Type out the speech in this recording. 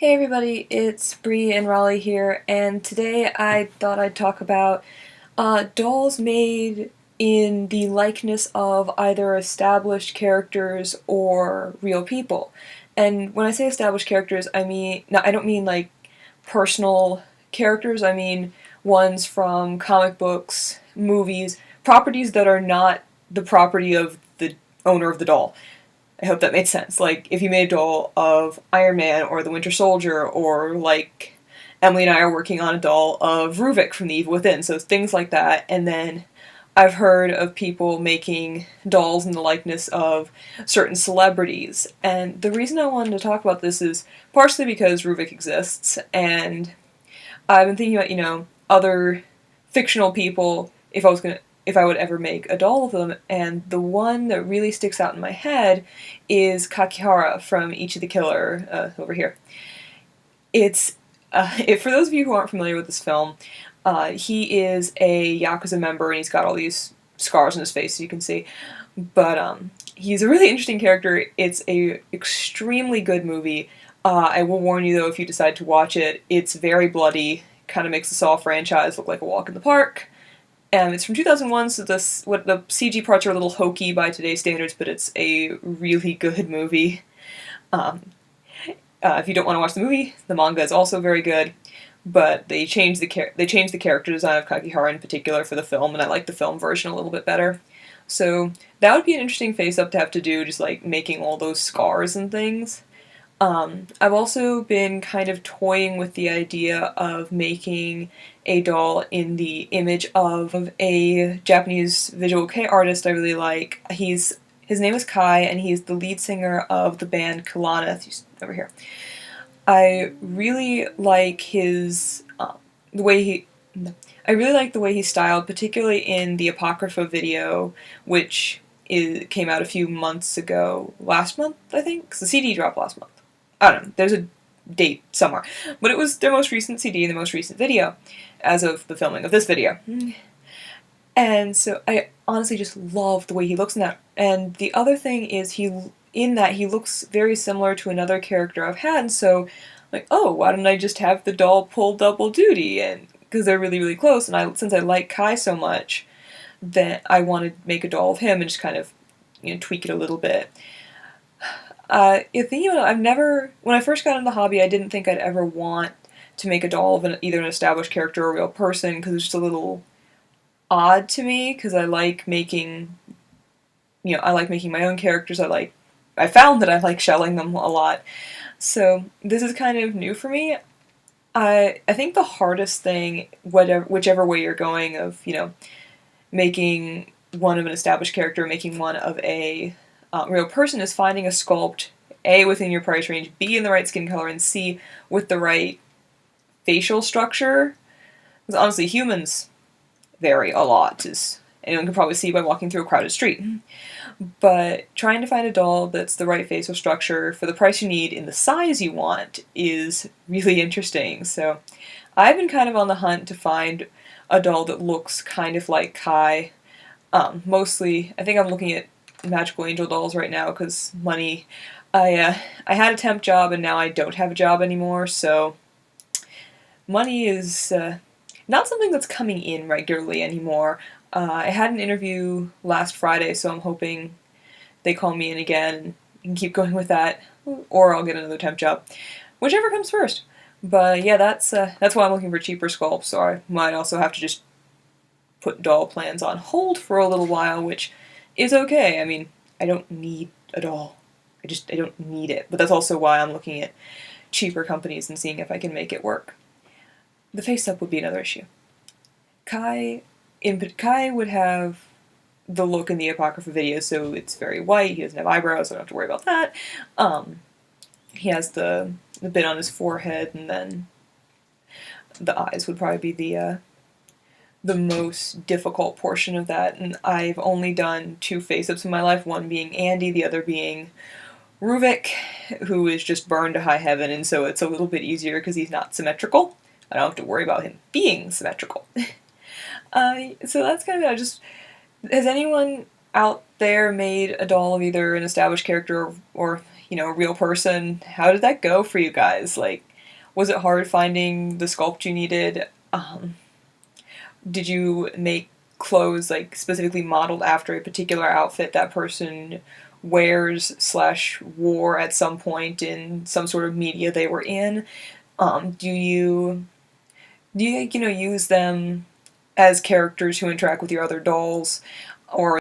Hey everybody, it's Bree and Raleigh here, and today I thought I'd talk about dolls made in the likeness of either established characters or real people. And when I say established characters, I don't mean like personal characters, I mean ones from comic books, movies, properties that are not the property of the owner of the doll. I hope that made sense. Like, if you made a doll of Iron Man or the Winter Soldier, or like Emily and I are working on a doll of Ruvik from The Evil Within, so things like that. And then I've heard of people making dolls in the likeness of certain celebrities. And the reason I wanted to talk about this is partially because Ruvik exists, and I've been thinking about, other fictional people if I would ever make a doll of them, and the one that really sticks out in my head is Kakihara from Ichi the Killer, over here. It's for those of you who aren't familiar with this film, he is a Yakuza member and he's got all these scars on his face, as you can see. But he's a really interesting character. It's a extremely good movie. I will warn you though, if you decide to watch it, it's very bloody. Kind of makes the Saw franchise look like a walk in the park. It's from 2001, so the CG parts are a little hokey by today's standards, but it's a really good movie. If you don't want to watch the movie, the manga is also very good, but they changed the character design of Kakihara in particular for the film, and I like the film version a little bit better. So that would be an interesting face-up to have to do, just like making all those scars and things. I've also been kind of toying with the idea of making a doll in the image of a Japanese visual kei artist I really like. His name is Kai, and he's the lead singer of the band Kalana. He's over here. I really like the way he's styled, particularly in the Apocrypha video, which came out a few months ago. Last month, I think? 'Cause the CD dropped last month. I don't know, there's a date somewhere. But it was their most recent CD and the most recent video, as of the filming of this video. And so I honestly just love the way he looks in that. And the other thing is he looks very similar to another character I've had, and so like, oh, why don't I just have the doll pull double duty? And because they're really, really close, and since I like Kai so much, that I want to make a doll of him and just kind of, tweak it a little bit. When I first got into the hobby, I didn't think I'd ever want to make a doll of either an established character or a real person, because it's just a little odd to me, because I like making my own characters. I found that I like shelling them a lot. So this is kind of new for me. I think the hardest thing, whichever way you're going, of, making one of an established character, making one of a real person, is finding a sculpt, A, within your price range, B, in the right skin color, and C, with the right facial structure. Because honestly, humans vary a lot, as anyone can probably see by walking through a crowded street. But trying to find a doll that's the right facial structure for the price you need in the size you want is really interesting. So I've been kind of on the hunt to find a doll that looks kind of like Kai. Mostly, I think I'm looking at magical angel dolls right now because money. I had a temp job and now I don't have a job anymore, so money is not something that's coming in regularly anymore. I had an interview last Friday, so I'm hoping they call me in again and keep going with that, or I'll get another temp job, whichever comes first. But yeah, that's why I'm looking for cheaper sculpts, so I might also have to just put doll plans on hold for a little while, which is okay. I mean, I don't need a doll. I don't need it. But that's also why I'm looking at cheaper companies and seeing if I can make it work. The face-up would be another issue. Kai would have the look in the Apocrypha video, so it's very white. He doesn't have eyebrows, so I don't have to worry about that. He has the bit on his forehead, and then the eyes would probably be the most difficult portion of that. And I've only done 2 face-ups in my life, one being Andy, the other being Ruvik, who is just burned to high heaven, and so it's a little bit easier because he's not symmetrical. I don't have to worry about him being symmetrical. So that's kind of it. Has anyone out there made a doll of either an established character or a real person? How did that go for you guys? Like, Was it hard finding the sculpt you needed? Did you make clothes like specifically modeled after a particular outfit that person wears slash wore at some point in some sort of media they were in? Do you use them as characters who interact with your other dolls, or